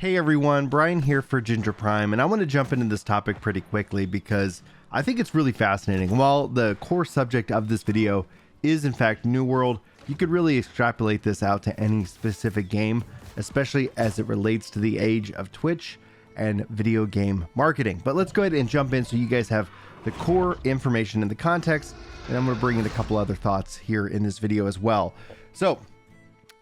Hey everyone, Brian here for Ginger Prime, and I want to jump into this topic pretty quickly because I think it's really fascinating. While the core subject of this video is in fact New World, you could really extrapolate this out to any specific game, especially as it relates to the age of Twitch and video game marketing. But let's go ahead and jump in so you guys have the core information and the context, and I'm going to bring in a couple other thoughts here in this video as well. So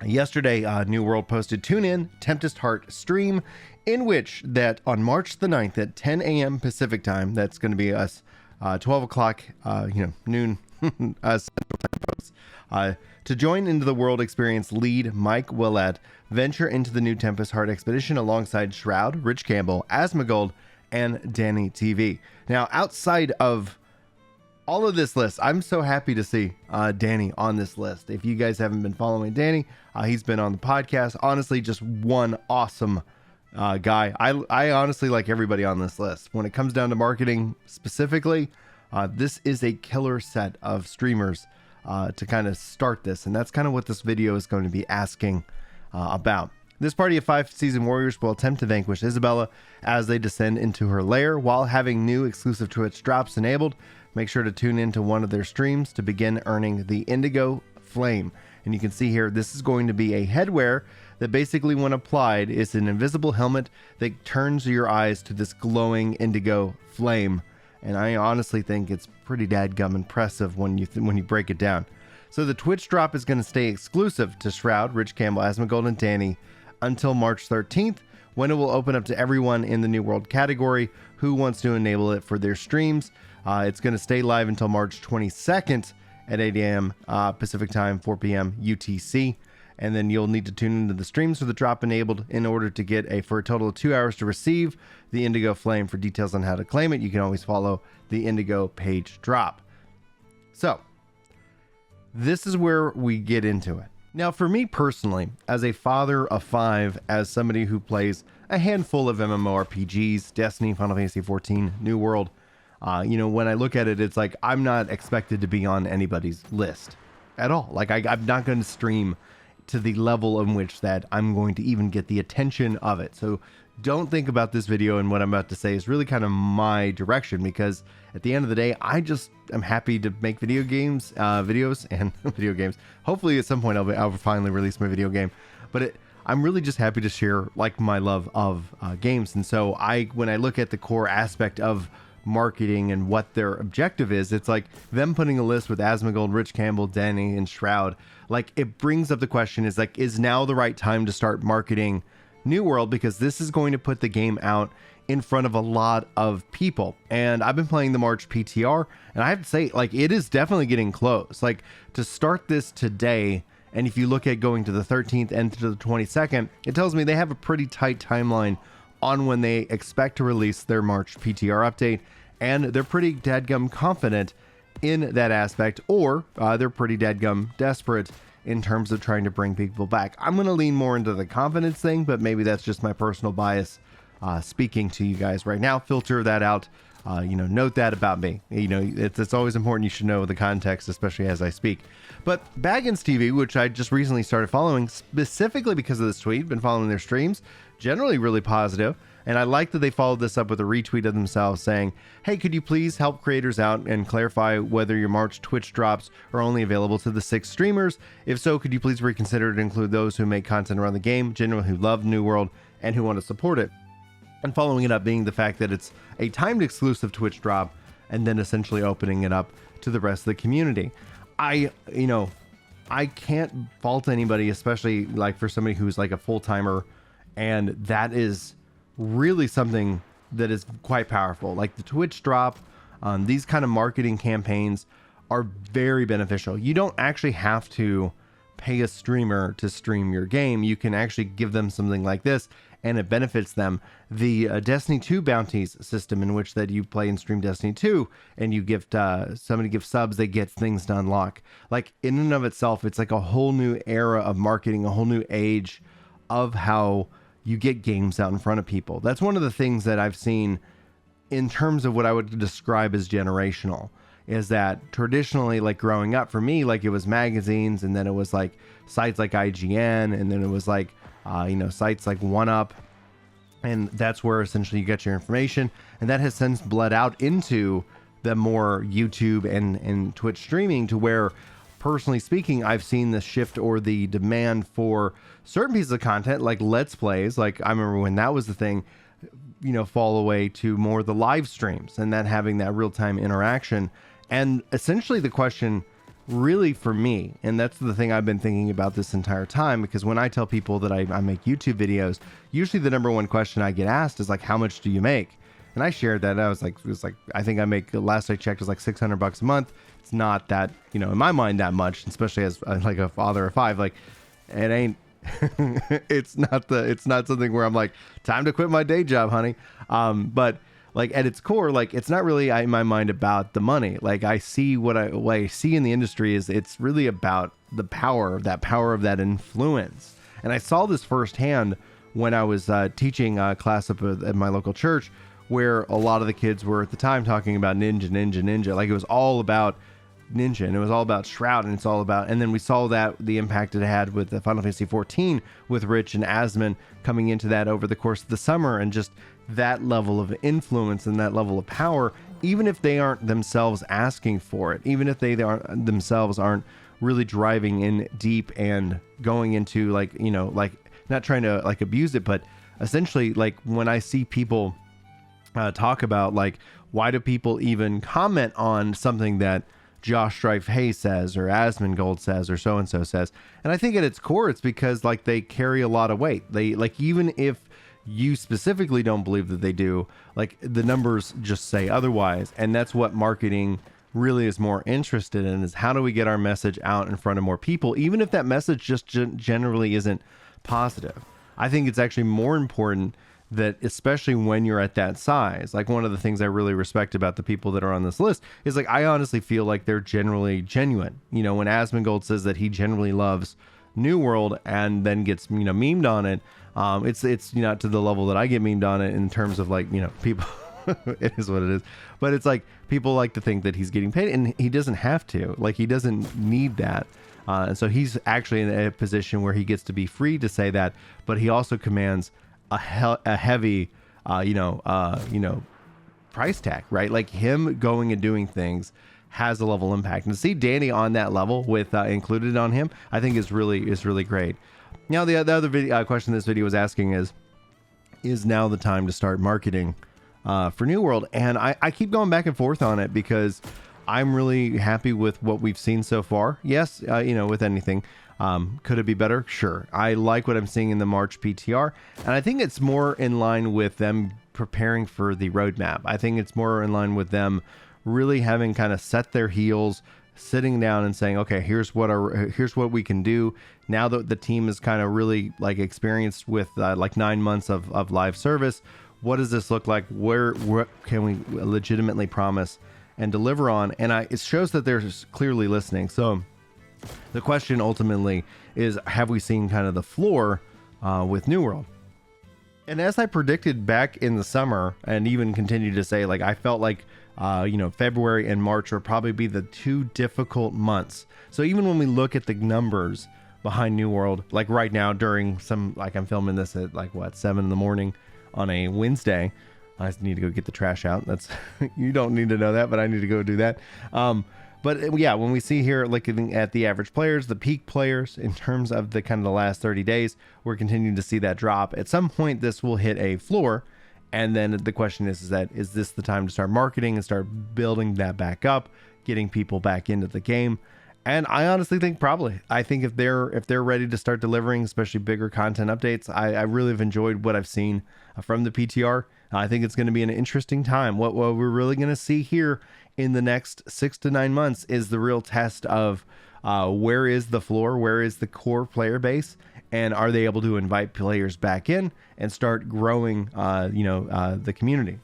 yesterday, New World posted Tune In Tempest Heart stream, in which that on March the 9th at 10 a.m. Pacific time, that's going to be us 12 o'clock, noon Central Time post, to join into the World Experience lead Mike Willett venture into the new Tempest Heart expedition alongside Shroud, Rich Campbell, Asmongold, and Danny TV. Now, outside of all of this list, I'm so happy to see Danny on this list. If you guys haven't been following Danny, he's been on the podcast. Honestly, just one awesome guy. I honestly like everybody on this list. When it comes down to marketing specifically, this is a killer set of streamers to kind of start this. And that's kind of what this video is going to be asking about. This party of 5 seasoned warriors will attempt to vanquish Isabella as they descend into her lair while having new exclusive Twitch drops enabled. Make sure to tune into one of their streams to begin earning the Indigo Flame. And you can see here, this is going to be a headwear that basically when applied is an invisible helmet that turns your eyes to this glowing indigo flame. And I honestly think it's pretty dadgum impressive when you break it down. So the Twitch drop is going to stay exclusive to Shroud, Rich Campbell, Asmongold, and Danny until March 13th, when it will open up to everyone in the New World category who wants to enable it for their streams. It's going to stay live until March 22nd at 8 a.m. Pacific time, 4 p.m. UTC. And then you'll need to tune into the streams for the drop enabled in order to get for a total of 2 hours to receive the Indigo Flame. For details on how to claim it, you can always follow the Indigo page drop. So this is where we get into it. Now, for me personally, as a father of 5, as somebody who plays a handful of MMORPGs, Destiny, Final Fantasy XIV, New World, when I look at it, it's like I'm not expected to be on anybody's list at all. Like I'm not going to stream to the level in which that I'm going to even get the attention of it. So don't think about this video and what I'm about to say is really kind of my direction, because at the end of the day, I just am happy to make videos and video games. Hopefully at some point I'll finally release my video game, but I'm really just happy to share like my love of games. And so when I look at the core aspect of marketing and what their objective is, it's like them putting a list with Asmongold, Rich Campbell, Danny, and Shroud. Like it brings up the question is now the right time to start marketing New World, because this is going to put the game out in front of a lot of people. And I've been playing the March PTR, and I have to say, like, it is definitely getting close. Like, to start this today, and if you look at going to the 13th and to the 22nd, it tells me they have a pretty tight timeline on when they expect to release their March PTR update, and they're pretty dadgum confident in that aspect, or they're pretty dadgum desperate in terms of trying to bring people back. I'm going to lean more into the confidence thing, but maybe that's just my personal bias speaking to you guys right now. Filter that out. Note that about me. It's always important you should know the context, especially as I speak. But Baggins TV, which I just recently started following specifically because of this tweet, been following their streams, generally really positive. And I like that they followed this up with a retweet of themselves saying, hey, could you please help creators out and clarify whether your March Twitch drops are only available to the 6 streamers? If so, could you please reconsider to include those who make content around the game, generally who love New World and who want to support it? And following it up being the fact that it's a timed exclusive Twitch drop and then essentially opening it up to the rest of the community. I can't fault anybody, especially like for somebody who's like a full-timer, and that is really something that is quite powerful. Like the Twitch drop, these kind of marketing campaigns are very beneficial. You don't actually have to pay a streamer to stream your game. You can actually give them something like this and it benefits them. The Destiny 2 bounties system, in which that you play and stream Destiny 2 and you gift somebody gives subs, they get things to unlock. Like in and of itself, it's like a whole new era of marketing, a whole new age of how you get games out in front of people. That's one of the things that I've seen in terms of what I would describe as generational, is that traditionally, like growing up for me, like it was magazines, and then it was like sites like IGN, and then it was like, sites like 1UP, and that's where essentially you get your information, and that has since bled out into the more YouTube and Twitch streaming, to where, personally speaking, I've seen the shift or the demand for certain pieces of content like let's plays, like I remember when that was the thing, fall away to more the live streams and that having that real-time interaction. And essentially the question really for me, and that's the thing I've been thinking about this entire time, because when I tell people that I make YouTube videos, usually the number one question I get asked is like, how much do you make? And I shared that. I was like, I think I make, last I checked, was like $600 a month. It's not that, in my mind, that much, especially as like a father of 5, like it ain't, it's not something where I'm like, time to quit my day job, honey. But like at its core, like it's not really in my mind about the money. Like I see what I see in the industry is it's really about the power of that influence. And I saw this firsthand when I was teaching a class up at my local church, where a lot of the kids were at the time talking about ninja. Like it was all about ninja, and it was all about Shroud, and it's all about, and then we saw that the impact it had with the Final Fantasy 14 with Rich and Asmon coming into that over the course of the summer, and just that level of influence and that level of power, even if they aren't themselves asking for it, even if they aren't really driving in deep and going into like not trying to like abuse it, but essentially like when I see people talk about like, why do people even comment on something that Josh Strife Hayes says or Asmongold says or so and so says? And I think at its core, it's because like they carry a lot of weight. They like, even if you specifically don't believe that they do, like the numbers just say otherwise. And that's what marketing really is more interested in, is how do we get our message out in front of more people, even if that message just generally isn't positive. I think it's actually more important that, especially when you're at that size, like one of the things I really respect about the people that are on this list is like, I honestly feel like they're generally genuine. When Asmongold says that he generally loves New World and then gets, memed on it, it's not to the level that I get memed on it in terms of like, people, it is what it is, but it's like people like to think that he's getting paid, and he doesn't have to, like, he doesn't need that. And so he's actually in a position where he gets to be free to say that, but he also commands a heavy, price tag, right? Like him going and doing things has a level impact, and to see Danny on that level with included on him, I think is really great. Now, the other question this video was asking is now the time to start marketing for New World? And I keep going back and forth on it, because I'm really happy with what we've seen so far. Yes, with anything, could it be better? Sure. I like what I'm seeing in the March PTR, and I think it's more in line with them preparing for the roadmap. I think it's more in line with them really having kind of set their heels, sitting down and saying, okay, here's what we can do now that the team is kind of really like experienced with like 9 months of live service. What does this look like? What can we legitimately promise and deliver on? And it shows that they're clearly listening. So the question ultimately is, have we seen kind of the floor with New World? And as I predicted back in the summer, and even continue to say, like, I felt like February and March will probably be the 2 difficult months. So even when we look at the numbers behind New World, like right now during I'm filming this at 7 in the morning on a Wednesday. I just need to go get the trash out. That's you don't need to know that, but I need to go do that. But yeah, when we see here looking at the average players, the peak players in terms of the kind of the last 30 days, we're continuing to see that drop. At some point, this will hit a floor. And then the question is this the time to start marketing and start building that back up, getting people back into the game? And I honestly think probably. I think if they're ready to start delivering, especially bigger content updates, I really have enjoyed what I've seen from the PTR. I think it's going to be an interesting time. What we're really going to see here in the next 6 to 9 months is the real test of where is the floor, where is the core player base, and are they able to invite players back in and start growing, the community?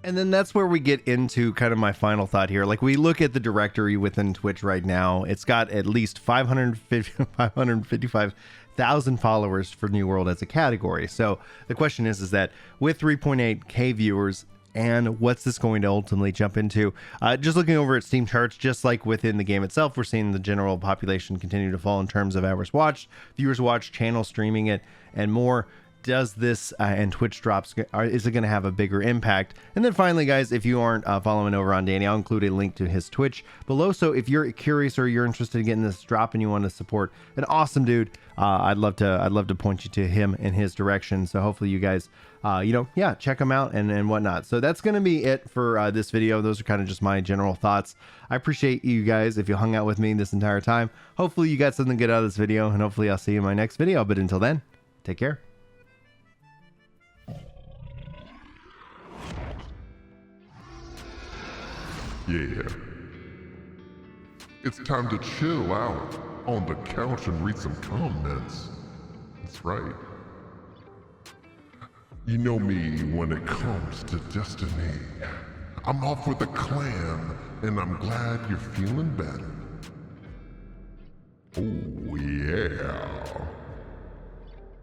And then that's where we get into kind of my final thought here. Like, we look at the directory within Twitch right now. It's got at least 555,000 followers for New World as a category. So the question is that with 3.8K viewers, and what's this going to ultimately jump into? Just looking over at Steam charts, just like within the game itself, we're seeing the general population continue to fall in terms of hours watched, viewers watched, channel streaming it, and more. does this and Twitch drops, is it going to have a bigger impact? And then finally, guys, if you aren't following over on Danny, I'll include a link to his Twitch below. So if you're curious or you're interested in getting this drop and you want to support an awesome dude, I'd love to point you to him in his direction. So hopefully you guys, check him out and whatnot. So that's going to be it for this video. Those are kind of just my general thoughts. I appreciate you guys if you hung out with me this entire time. Hopefully you got something good out of this video, and hopefully I'll see you in my next video. But until then, take care. Yeah. It's time to chill out on the couch and read some comments. That's right. You know me when it comes to Destiny. I'm off with the clan, and I'm glad you're feeling better. Oh yeah.